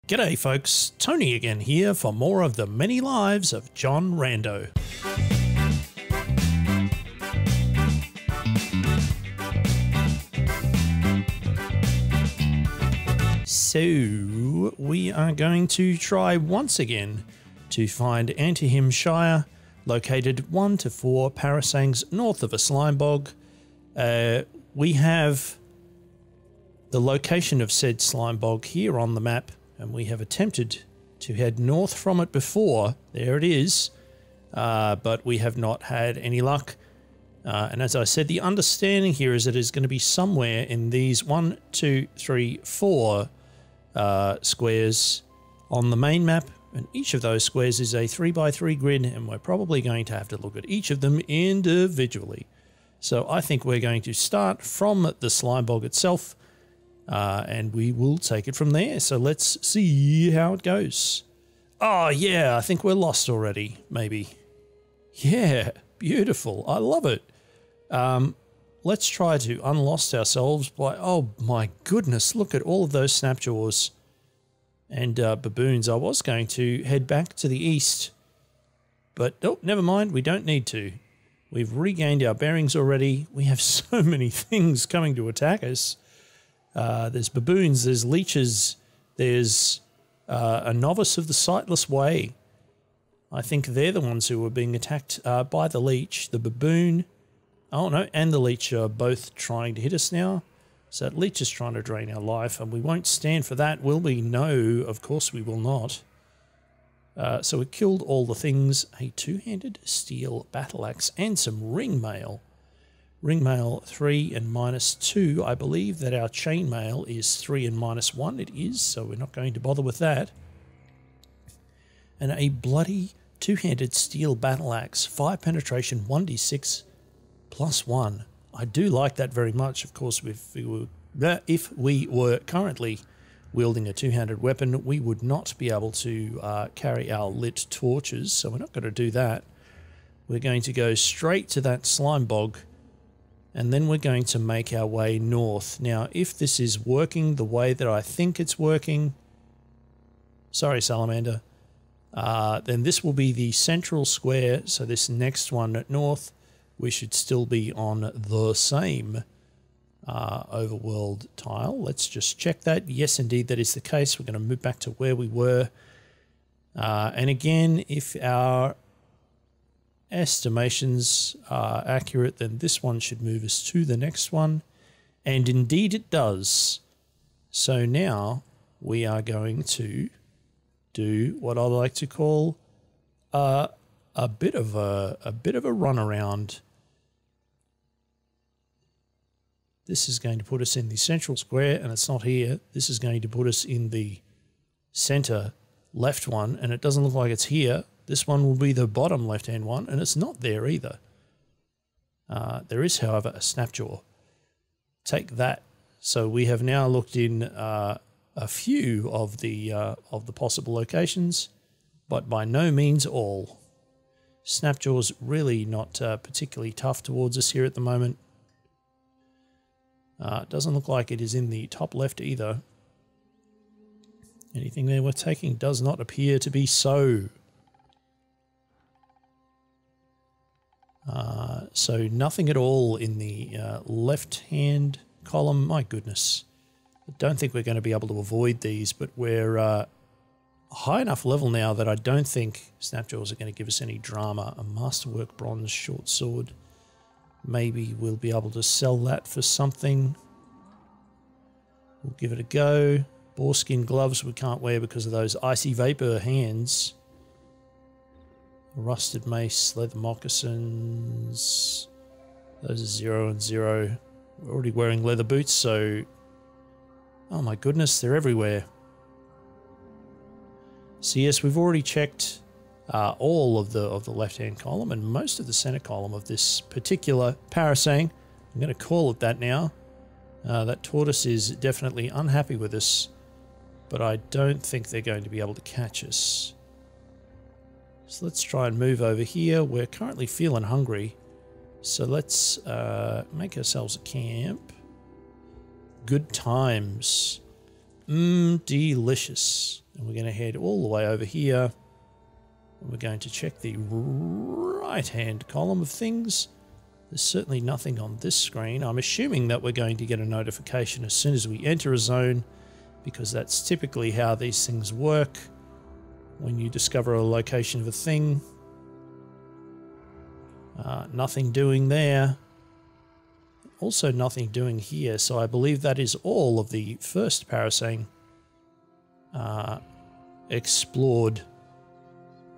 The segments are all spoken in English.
G'day folks, Tony again here for more of the many lives of John Rando. So we are going to try once again to find Antihim Shire, located 1 to 4 parasangs north of a slime bog. We have the location of said slime bog here on the map, and we have attempted to head north from it before. There it is, but we have not had any luck. And as I said, the understanding here is that it's going to be somewhere in these 1, 2, 3, 4 squares on the main map, and each of those squares is a 3x3 grid, and we're probably going to have to look at each of them individually. So I think we're going to start from the slime bog itself, and we will take it from there. So let's see how it goes. Oh yeah, I think we're lost already, maybe. Yeah, beautiful. I love it. Let's try to unlost ourselves by, oh my goodness, look at all of those snapjaws and baboons. I was going to head back to the east, but oh, never mind, we don't need to. We've regained our bearings already. We have so many things coming to attack us. There's baboons, there's leeches, there's a novice of the sightless way. I think they're the ones who are being attacked by the leech. The baboon, oh no, and the leech are both trying to hit us now. So that leech is trying to drain our life, and we won't stand for that, will we? No, of course we will not. So we killed all the things, a two-handed steel battle axe and some ring mail. Ring mail 3 and -2. I believe that our chain mail is 3 and -1. It is, so we're not going to bother with that. And a bloody two-handed steel battle axe, 5 penetration, 1d6 +1. I do like that very much. Of course, if we were currently wielding a two-handed weapon, we would not be able to carry our lit torches, so we're not going to do that. We're going to go straight to that slime bog, and then we're going to make our way north. Now, if this is working the way that I think it's working, sorry, Salamander, then this will be the central square. So this next one at north, we should still be on the same overworld tile. Let's just check that. Yes, indeed, that is the case. We're going to move back to where we were. And again, if our estimations are accurate, then this one should move us to the next one, and indeed it does. So now we are going to do what I like to call a bit of a run around. This is going to put us in the central square, and it's not here. This is going to put us in the center left one, and it doesn't look like it's here. This one will be the bottom left-hand one, and it's not there either. There is, however, a snapjaw. Take that. So we have now looked in a few of the possible locations, but by no means all. Snapjaw's really not particularly tough towards us here at the moment. It doesn't look like it is in the top left either. Anything there we're taking does not appear to be so. So nothing at all in the left-hand column. My goodness. I don't think we're going to be able to avoid these, but we're high enough level now that I don't think snapjaws are going to give us any drama. A masterwork bronze short sword. Maybe we'll be able to sell that for something. We'll give it a go. Boarskin gloves we can't wear because of those icy vapor hands. Rusted mace, leather moccasins. Those are 0 and 0. We're already wearing leather boots, so... oh my goodness, they're everywhere. So yes, we've already checked all of the left-hand column and most of the center column of this particular parasang. I'm going to call it that now. That tortoise is definitely unhappy with us, but I don't think they're going to be able to catch us. So let's try and move over here. We're currently feeling hungry, so let's make ourselves a camp. Good times. Delicious. And we're going to head all the way over here. And we're going to check the right-hand column of things. There's certainly nothing on this screen. I'm assuming that we're going to get a notification as soon as we enter a zone, because that's typically how these things work. When you discover a location of a thing, nothing doing there. Also nothing doing here, so I believe that is all of the first parasang explored.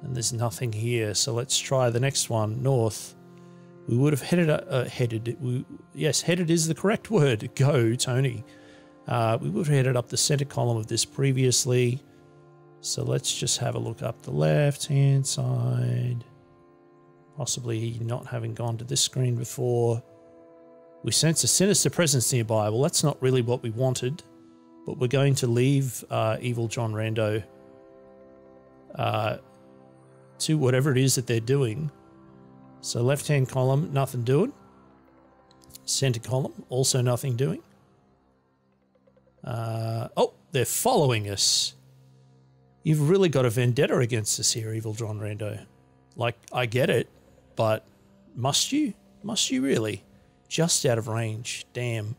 And there's nothing here, so let's try the next one, north. We would have headed, yes, headed is the correct word. Go, Tony. We would have headed up the center column of this previously. So let's just have a look up the left-hand side. Possibly not having gone to this screen before. We sense a sinister presence nearby. Well, that's not really what we wanted, but we're going to leave Evil John Rando to whatever it is that they're doing. So left-hand column, nothing doing. Center column, also nothing doing. Oh, they're following us. You've really got a vendetta against us here, Evil John Rando. Like, I get it, but must you? Must you really? Just out of range, damn.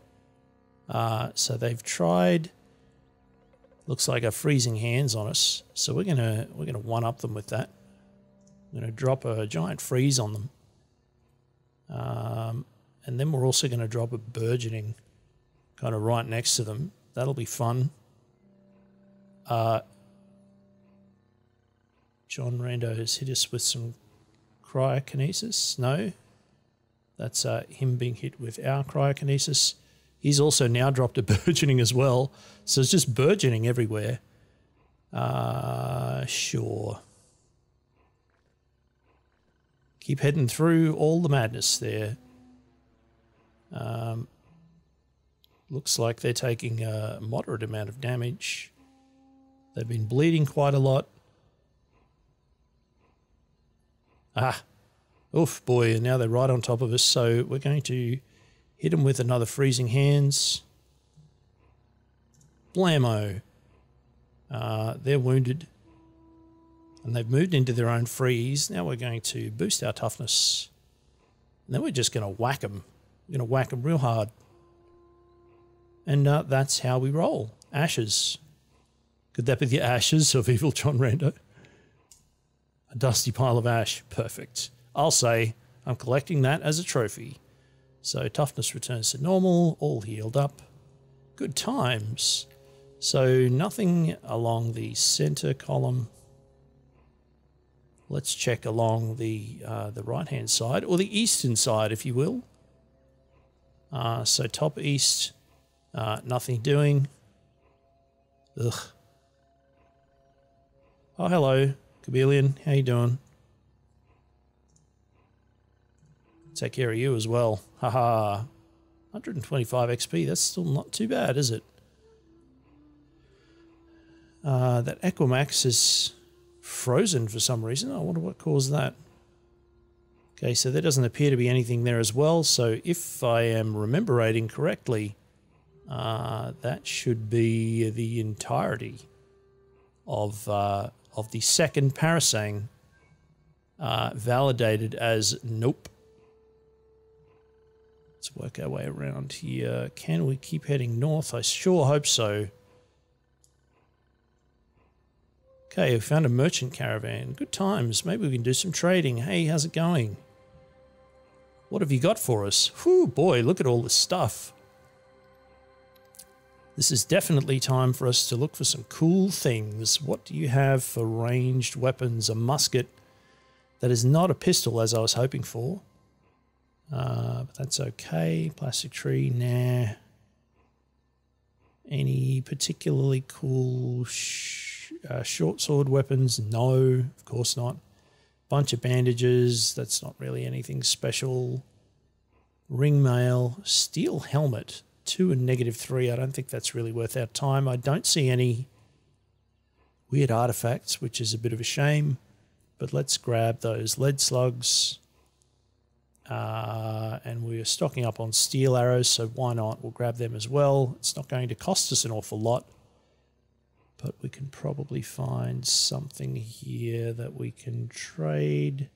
So they've tried. Looks like a freezing hands on us. So we're gonna one up them with that. I'm gonna drop a giant freeze on them. And then we're also gonna drop a burgeoning kind of right next to them. That'll be fun. John Rando has hit us with some cryokinesis. No, that's him being hit with our cryokinesis. He's also now dropped a burgeoning as well. So it's just burgeoning everywhere. Sure. Keep heading through all the madness there. Looks like they're taking a moderate amount of damage. They've been bleeding quite a lot. Ah, oof, boy, and now they're right on top of us, so we're going to hit them with another freezing hands. Blammo. They're wounded. And they've moved into their own freeze. Now we're going to boost our toughness. And then we're just going to whack them. We're going to whack them real hard. And that's how we roll. Ashes. Could that be the ashes of Evil John Rando? A dusty pile of ash. Perfect. I'll say I'm collecting that as a trophy. So toughness returns to normal, all healed up. Good times. So nothing along the center column. Let's check along the right-hand side, or the eastern side, if you will. So top east, nothing doing. Ugh. Oh, hello, Chameleon. How you doing? Take care of you as well. Haha. 125 XP. That's still not too bad, is it? That Equimax is frozen for some reason. I wonder what caused that. Okay, so there doesn't appear to be anything there as well. So if I am remembering correctly, that should be the entirety of the second parasang validated as nope. Let's work our way around here. Can we keep heading north? I sure hope so. Okay, we found a merchant caravan. Good times. Maybe we can do some trading. Hey, how's it going? What have you got for us? Whew, boy, look at all this stuff. This is definitely time for us to look for some cool things. What do you have for ranged weapons? A musket that is not a pistol, as I was hoping for. But that's okay. Plastic tree, nah. Any particularly cool short sword weapons? No, of course not. Bunch of bandages. That's not really anything special. Ring mail. Steel helmet. 2 and -3. I don't think that's really worth our time. I don't see any weird artifacts, which is a bit of a shame. But let's grab those lead slugs. And we're stocking up on steel arrows, so why not? We'll grab them as well. It's not going to cost us an awful lot But we can probably find something here that we can trade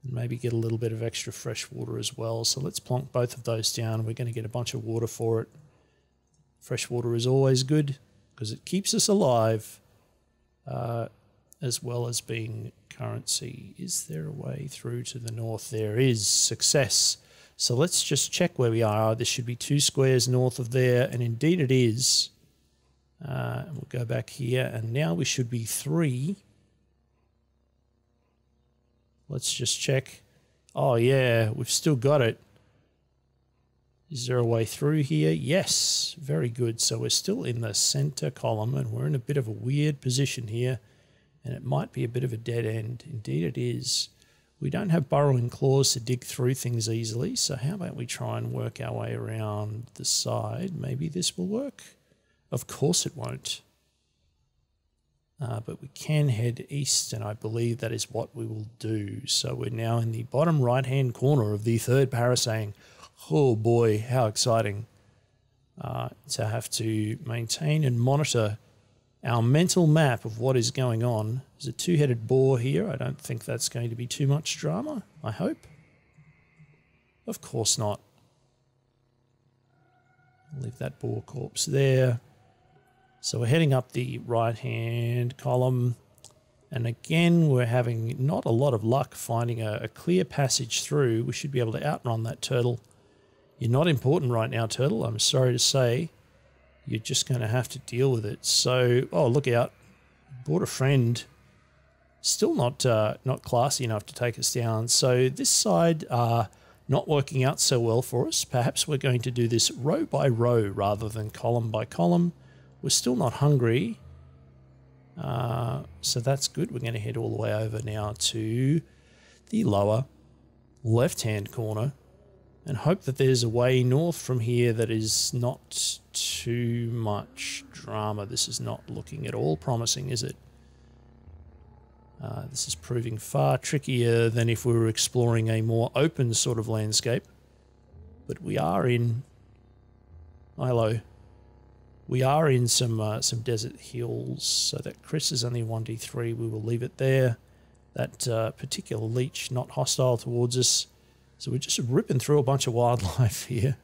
and maybe get a little bit of extra fresh water as well. So let's plonk both of those down. We're going to get a bunch of water for it. Fresh water is always good because it keeps us alive, as well as being currency. Is there a way through to the north? There is. Success. So let's just check where we are. This should be 2 squares north of there, and indeed it is. And we'll go back here, and now we should be 3. Let's just check. Oh yeah, we've still got it. Is there a way through here? Yes, very good. So we're still in the center column, and we're in a bit of a weird position here, and it might be a bit of a dead end. Indeed it is. We don't have burrowing claws to dig through things easily, so how about we try and work our way around the side? Maybe this will work. Of course it won't. But we can head east, and I believe that is what we will do. So we're now in the bottom right-hand corner of the 3rd parasang. Oh boy, how exciting. To have to maintain and monitor our mental map of what is going on. There's a 2-headed boar here. I don't think that's going to be too much drama, I hope. Of course not. I'll leave that boar corpse there. So we're heading up the right-hand column, and again we're having not a lot of luck finding a clear passage through. We should be able to outrun that turtle. You're not important right now, turtle. I'm sorry to say. You're just going to have to deal with it. So, oh, look out. Brought a friend. Still not classy enough to take us down. So this side not working out so well for us. Perhaps we're going to do this row by row rather than column by column. We're still not hungry, so that's good. We're going to head all the way over now to the lower left-hand corner and hope that there's a way north from here that is not too much drama. This is not looking at all promising, is it? This is proving far trickier than if we were exploring a more open sort of landscape. But we are in... Hello. We are in some desert hills, so that Chris is only 1d3. We will leave it there. That particular leech not hostile towards us. So we're just ripping through a bunch of wildlife here.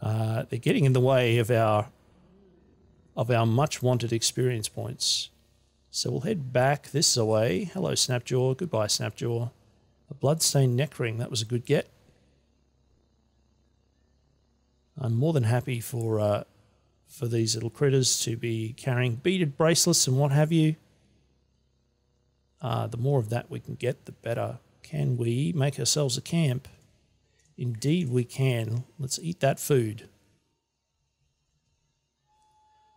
They're getting in the way of our much wanted experience points. So we'll head back this way. Hello, Snapjaw. Goodbye, Snapjaw. A bloodstained neck ring. That was a good get. I'm more than happy for these little critters to be carrying beaded bracelets and what have you. The more of that we can get, the better. Can we make ourselves a camp? Indeed we can. Let's eat that food.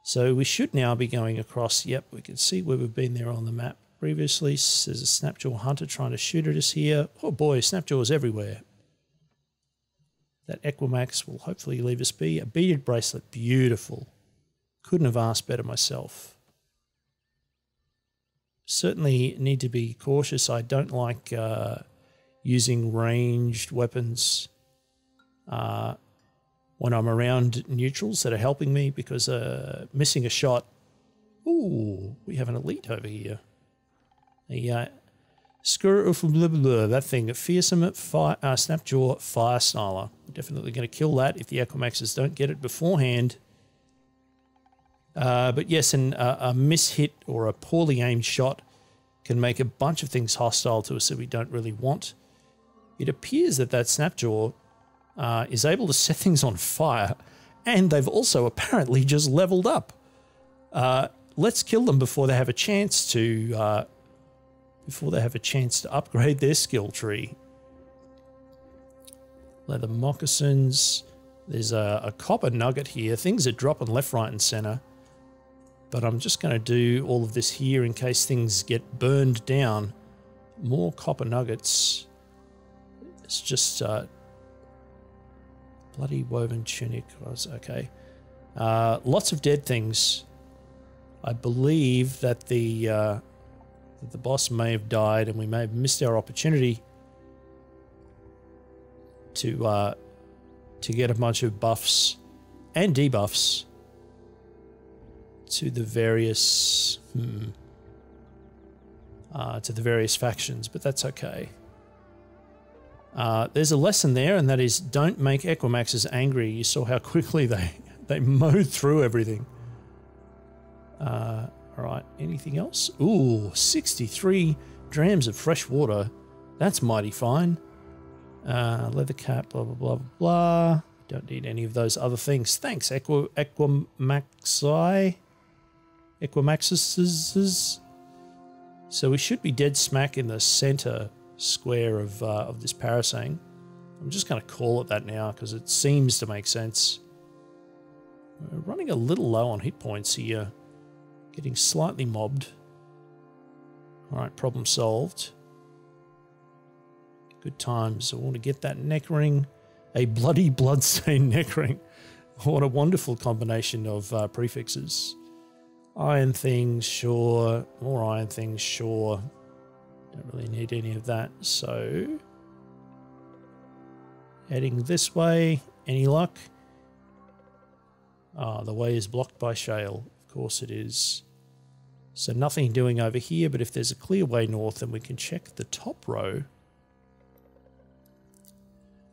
So we should now be going across. Yep, we can see where we've been there on the map previously. There's a Snapjaw hunter trying to shoot at us here. Oh boy, Snapjaws everywhere. That Equimax will hopefully leave us be. A beaded bracelet, beautiful. Couldn't have asked better myself. Certainly need to be cautious. I don't like using ranged weapons when I'm around neutrals that are helping me, because missing a shot... Ooh, we have an elite over here. That thing, a fearsome Snapjaw fire sniper. We're definitely going to kill that if the Equimaxes don't get it beforehand. But yes, a mishit or a poorly aimed shot can make a bunch of things hostile to us that we don't really want. It appears that Snapjaw is able to set things on fire, and they've also apparently just leveled up. Let's kill them before they have a chance to upgrade their skill tree. Leather moccasins. There's a copper nugget here. Things are dropping left, right, and center. But I'm just going to do all of this here in case things get burned down. More copper nuggets. It's just bloody woven tunic was okay. Lots of dead things. I believe that the boss may have died, and we may have missed our opportunity to get a bunch of buffs and debuffs to the various factions, but that's okay. There's a lesson there, and that is don't make Equimaxes angry. You saw how quickly they mowed through everything. All right, anything else? Ooh, 63 drams of fresh water. That's mighty fine. Leather cap, blah, blah, blah, blah, blah. Don't need any of those other things. Thanks, Equimaxes. So we should be dead smack in the center square of this parasang. I'm just going to call it that now because it seems to make sense. We're running a little low on hit points here. Getting slightly mobbed. All right, problem solved. Good times. I want to get that neck ring. A bloody bloodstained neck ring. What a wonderful combination of prefixes. Iron things, sure. More iron things, sure. Don't really need any of that. So, heading this way. Any luck? Ah, the way is blocked by shale. Of course it is. So nothing doing over here, but if there's a clear way north, then we can check the top row.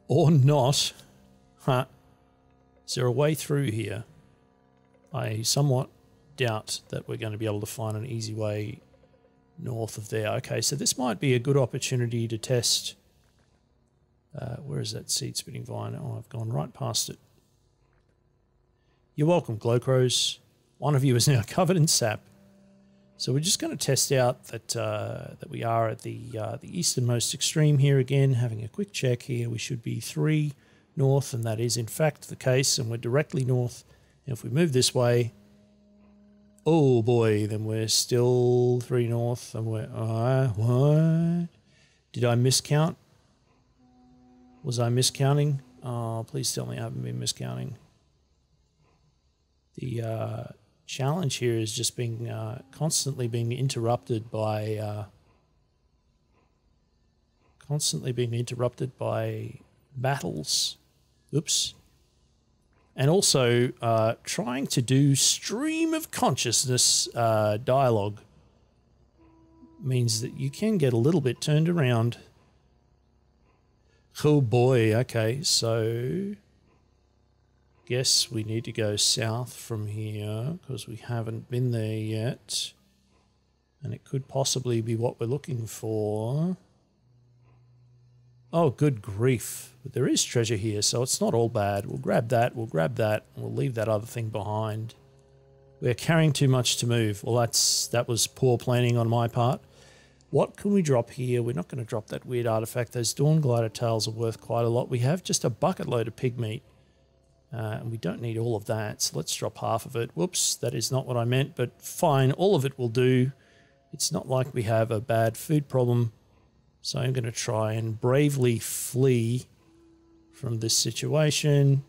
Or not. Huh. Is there a way through here? I somewhat doubt that we're going to be able to find an easy way north of there. Okay, so this might be a good opportunity to test. Where is that seed spitting vine? Oh, I've gone right past it. You're welcome, Glowcrows. One of you is now covered in sap. So we're just going to test out that that we are at the easternmost extreme here again. Having a quick check here, we should be 3 north, and that is in fact the case, and we're directly north. And if we move this way, oh boy, then we're still 3 north, and we're what? Did I miscount? Was I miscounting? Oh, please tell me I haven't been miscounting. The challenge here is just being constantly being interrupted by battles. Oops. And also trying to do stream of consciousness dialogue means that you can get a little bit turned around. Oh boy, okay, so guess we need to go south from here because we haven't been there yet. And it could possibly be what we're looking for. Oh, good grief. But there is treasure here, so it's not all bad. We'll grab that, and we'll leave that other thing behind. We're carrying too much to move. Well, that was poor planning on my part. What can we drop here? We're not going to drop that weird artifact. Those Dawn Glider tails are worth quite a lot. We have just a bucket load of pig meat. And we don't need all of that, so let's drop half of it. Whoops, that is not what I meant, but fine, all of it will do. It's not like we have a bad food problem, so I'm going to try and bravely flee from this situation.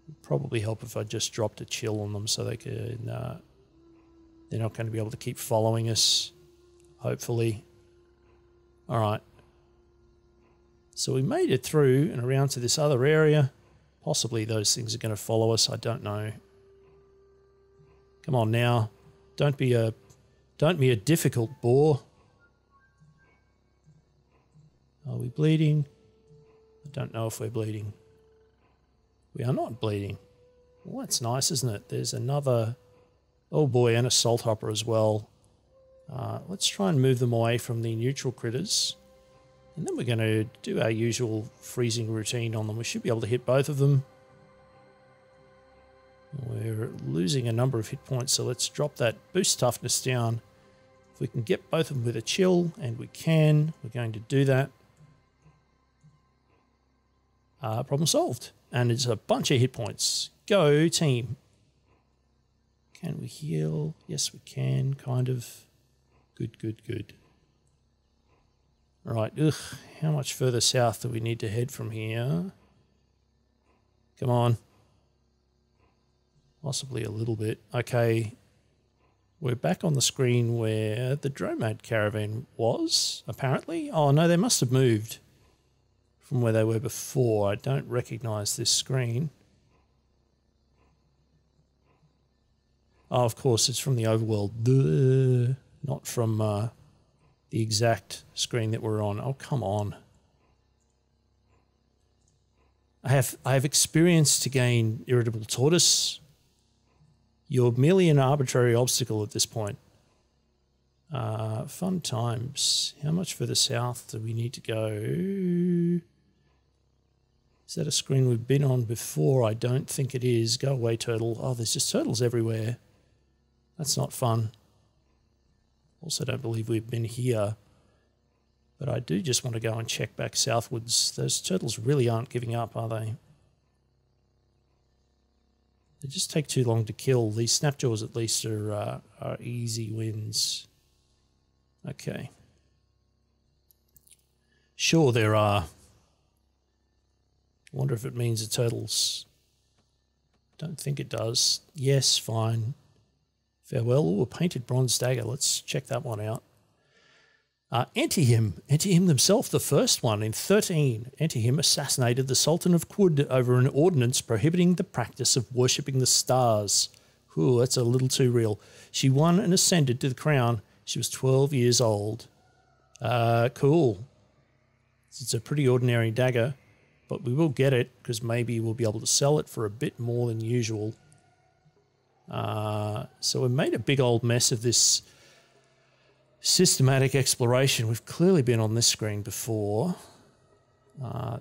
It'd probably help if I just dropped a chill on them so they can, they're not going to be able to keep following us, hopefully. All right. So we made it through and around to this other area. Possibly those things are going to follow us. I don't know. Come on now. Don't be a difficult bore. Are we bleeding? I don't know if we're bleeding. We are not bleeding. Well, that's nice, isn't it? There's another... Oh boy, and a salt hopper as well. Let's try and move them away from the neutral critters. And then we're going to do our usual freezing routine on them. We should be able to hit both of them. We're losing a number of hit points, so let's drop that boost toughness down. If we can get both of them with a chill, and we can, we're going to do that. Problem solved. And it's a bunch of hit points. Go, team. Can we heal? Yes, we can, kind of. Good, good, good. Right, how much further south do we need to head from here? Come on. Possibly a little bit. Okay, we're back on the screen where the Dromad Caravan was, apparently. Oh no, they must have moved from where they were before. I don't recognise this screen. Oh, of course, it's from the overworld. Duh. Not from the exact screen that we're on. Oh, come on. I have experience to gain irritable tortoise. You're merely an arbitrary obstacle at this point. Fun times. How much further south do we need to go? Is that a screen we've been on before? I don't think it is. Go away, turtle. Oh, there's just turtles everywhere. That's not fun. Also don't believe we've been here. But I do just want to go and check back southwards. Those turtles really aren't giving up, are they? They just take too long to kill. These snapjaws at least are easy wins. Okay. Sure, there are. I wonder if it means the turtles. Don't think it does. Yes, fine. Farewell. Ooh, a painted bronze dagger. Let's check that one out. Antihim themselves, the first one in 13. Antihim assassinated the Sultan of Qud over an ordinance prohibiting the practice of worshipping the stars. Ooh, that's a little too real. She won and ascended to the crown. She was 12 years old. Cool. It's a pretty ordinary dagger, but we will get it because maybe we'll be able to sell it for a bit more than usual. So we made a big old mess of this systematic exploration. We've clearly been on this screen before.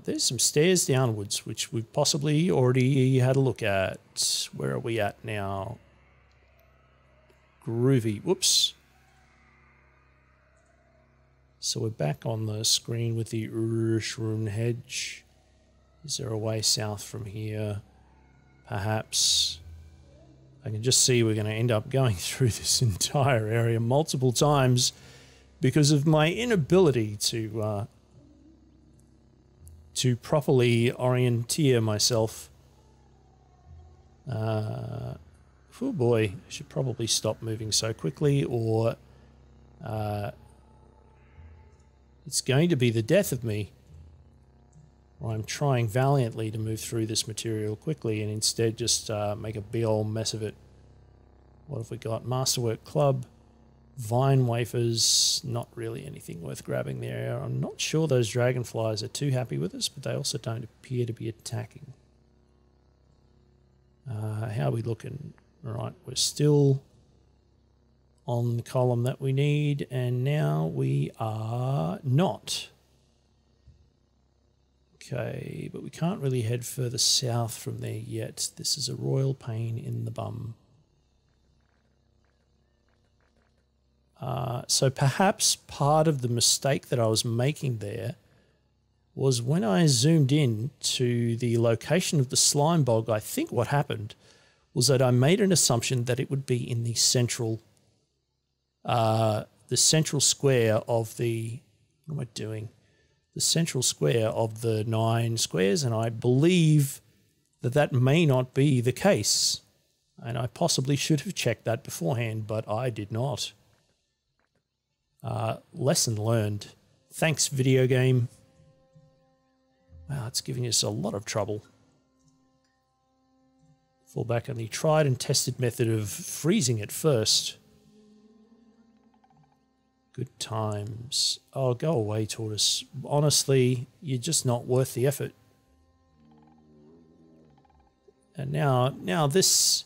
There's some stairs downwards, which we've possibly already had a look at. Where are we at now? Groovy. Whoops. So we're back on the screen with the Urshroon hedge. Is there a way south from here? Perhaps. I can just see we're going to end up going through this entire area multiple times because of my inability to properly orienteer myself. Oh boy, I should probably stop moving so quickly, or it's going to be the death of me. Or I'm trying valiantly to move through this material quickly and instead just make a big old mess of it. What have we got? Masterwork Club, Vine Wafers, not really anything worth grabbing there. I'm not sure those dragonflies are too happy with us, but they also don't appear to be attacking. How are we looking? All right, we're still on the column that we need, and now we are not. Okay, but we can't really head further south from there yet. This is a royal pain in the bum. So perhaps part of the mistake that I was making there was when I zoomed in to the location of the slime bog, I think what happened was that I made an assumption that it would be in the central square of the, what am I doing? The central square of the 9 squares, and I believe that that may not be the case. And I possibly should have checked that beforehand, but I did not. Lesson learned. Thanks, video game. Wow, it's giving us a lot of trouble. Fall back on the tried and tested method of freezing it first. Good times. Oh, go away, tortoise. Honestly, you're just not worth the effort. And now this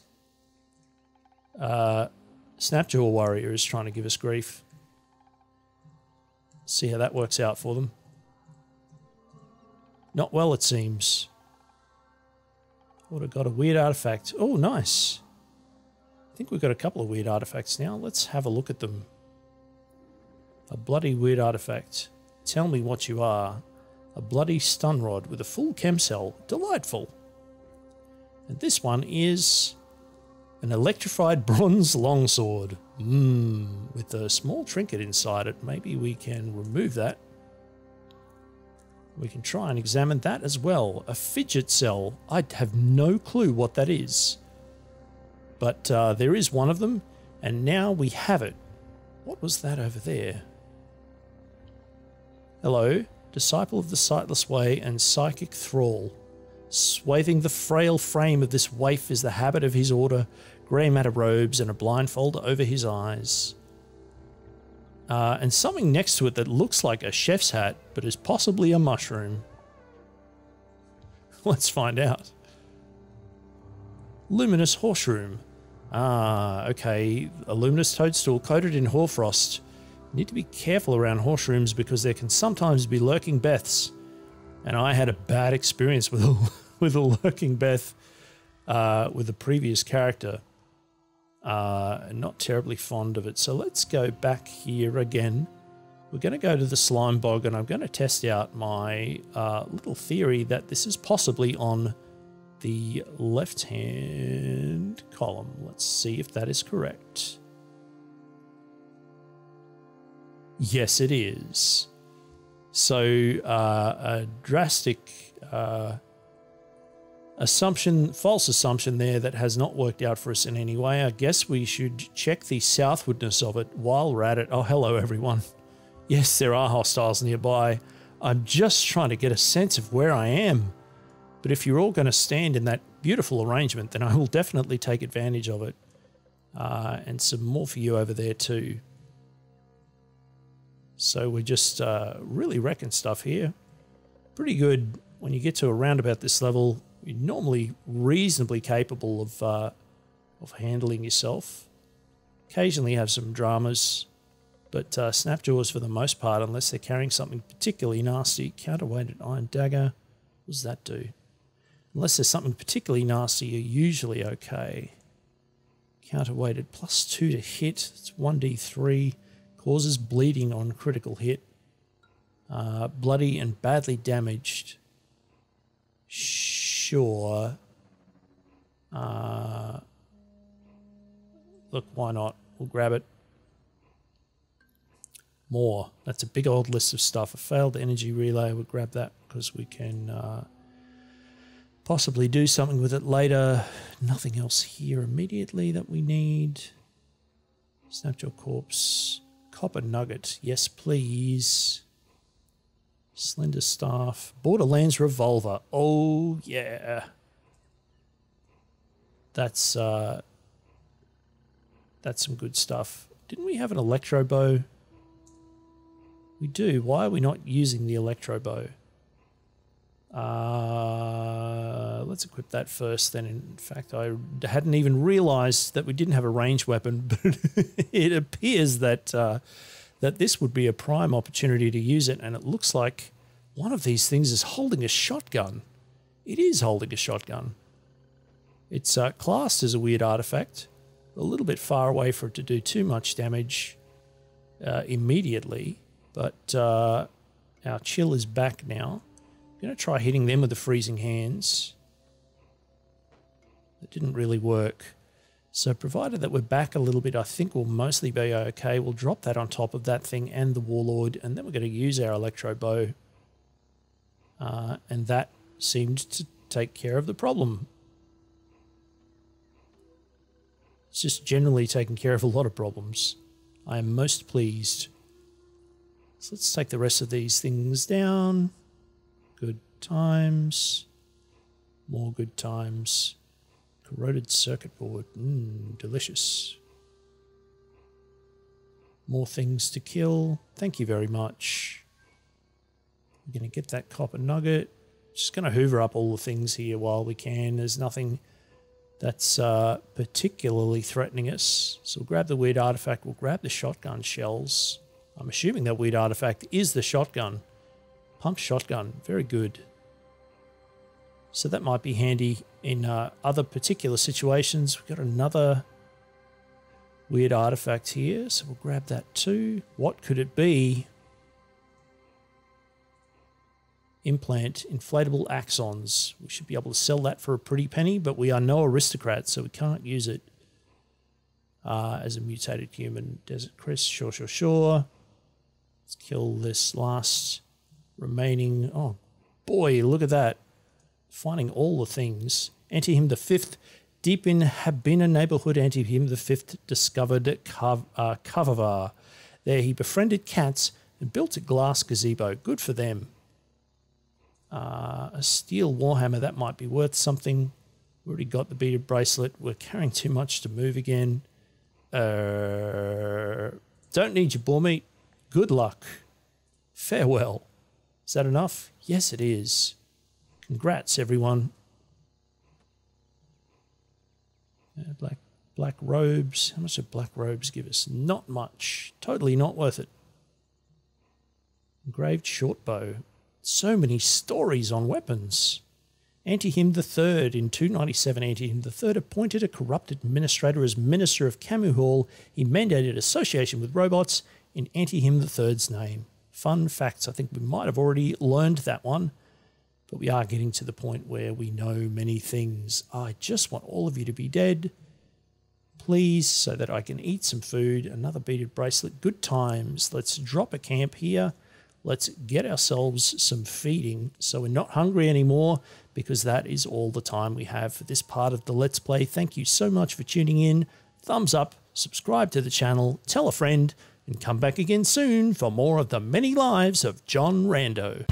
Snapjaw warrior is trying to give us grief. See how that works out for them. Not well, it seems. Would have got a weird artifact. Oh, nice. I think we've got a couple of weird artifacts now. Let's have a look at them. A bloody weird artifact. Tell me what you are. A bloody stun rod with a full chem cell. Delightful. And this one is an electrified bronze longsword. With a small trinket inside it. Maybe we can remove that. We can try and examine that as well. A fidget cell. I have no clue what that is. But there is one of them, and now we have it. What was that over there? Hello, disciple of the sightless way and psychic thrall. Swathing the frail frame of this waif is the habit of his order. grey matter robes and a blindfold over his eyes. And something next to it that looks like a chef's hat, but is possibly a mushroom. Let's find out. Luminous horseshoe. Ah, okay. A luminous toadstool coated in hoarfrost. You need to be careful around horseshoes because there can sometimes be lurking Beths. And I had a bad experience with a lurking Beth with the previous character. Not terribly fond of it. So let's go back here again. We're going to go to the slime bog and I'm going to test out my little theory that this is possibly on the left-hand column. Let's see if that is correct. Yes, it is. So a drastic assumption, false assumption there that has not worked out for us in any way. I guess we should check the southwardness of it while we're at it. Oh, hello, everyone. Yes, there are hostiles nearby. I'm just trying to get a sense of where I am. But if you're all going to stand in that beautiful arrangement, then I will definitely take advantage of it. And some more for you over there too. So we're just really wrecking stuff here. Pretty good when you get to around about this level. You're normally reasonably capable of handling yourself. Occasionally have some dramas, but snapjaws for the most part, unless they're carrying something particularly nasty. Counterweighted iron dagger. What does that do? Unless there's something particularly nasty, you're usually okay. Counterweighted +2 to hit. It's 1d3. Causes bleeding on critical hit. Bloody and badly damaged. Sure. Look, why not? We'll grab it. More. That's a big old list of stuff. A failed energy relay. We'll grab that because we can possibly do something with it later. Nothing else here immediately that we need. Snapjaw corpse. Copper nugget. Yes, please. Slender staff. Borderlands revolver. Oh, yeah. That's some good stuff. Didn't we have an electro bow? We do. Why are we not using the electro bow? Let's equip that first then. In fact, I hadn't even realized that we didn't have a ranged weapon, but it appears that that this would be a prime opportunity to use it, and it looks like one of these things is holding a shotgun. It is holding a shotgun. It's classed as a weird artifact, a little bit far away for it to do too much damage immediately, but our chill is back now. I'm going to try hitting them with the freezing hands. That didn't really work. So provided that we're back a little bit, I think we'll mostly be okay. We'll drop that on top of that thing and the warlord, and then we're going to use our electro bow. And that seemed to take care of the problem. It's just generally taking care of a lot of problems. I am most pleased. So let's take the rest of these things down. Good times. More good times. Corroded circuit board. Delicious. More things to kill. Thank you very much. We're going to get that copper nugget. Just going to hoover up all the things here while we can. There's nothing that's particularly threatening us. So we'll grab the weird artifact. We'll grab the shotgun shells. I'm assuming that weird artifact is the shotgun. Pump shotgun. Very good. So that might be handy in other particular situations. We've got another weird artifact here. So we'll grab that too. What could it be? Implant inflatable axons. We should be able to sell that for a pretty penny, but we are no aristocrats, so we can't use it as a mutated human. Desert Crest, sure. Let's kill this last remaining. Oh boy, look at that. Finding all the things. Ante-him the Fifth, deep in Habina neighborhood, Ante-him the Fifth discovered Caravan. There he befriended cats and built a glass gazebo. Good for them. A steel warhammer, that might be worth something. We already got the beaded bracelet. We're carrying too much to move again. Don't need your boar meat. Good luck. Farewell. Is that enough? Yes, it is. Congrats, everyone. Black robes. How much do black robes give us? Not much. Totally not worth it. Engraved short bow. So many stories on weapons. Antihim III in 297. Antihim III appointed a corrupt administrator as Minister of Camu Hall. He mandated association with robots in Antihim III's name. Fun facts. I think we might have already learned that one, but we are getting to the point where we know many things. I just want all of you to be dead, please, so that I can eat some food. Another beaded bracelet. Good times. Let's drop a camp here. Let's get ourselves some feeding so we're not hungry anymore, because that is all the time we have for this part of the Let's Play. Thank you so much for tuning in. Thumbs up, subscribe to the channel, tell a friend, and come back again soon for more of the many lives of John Rando.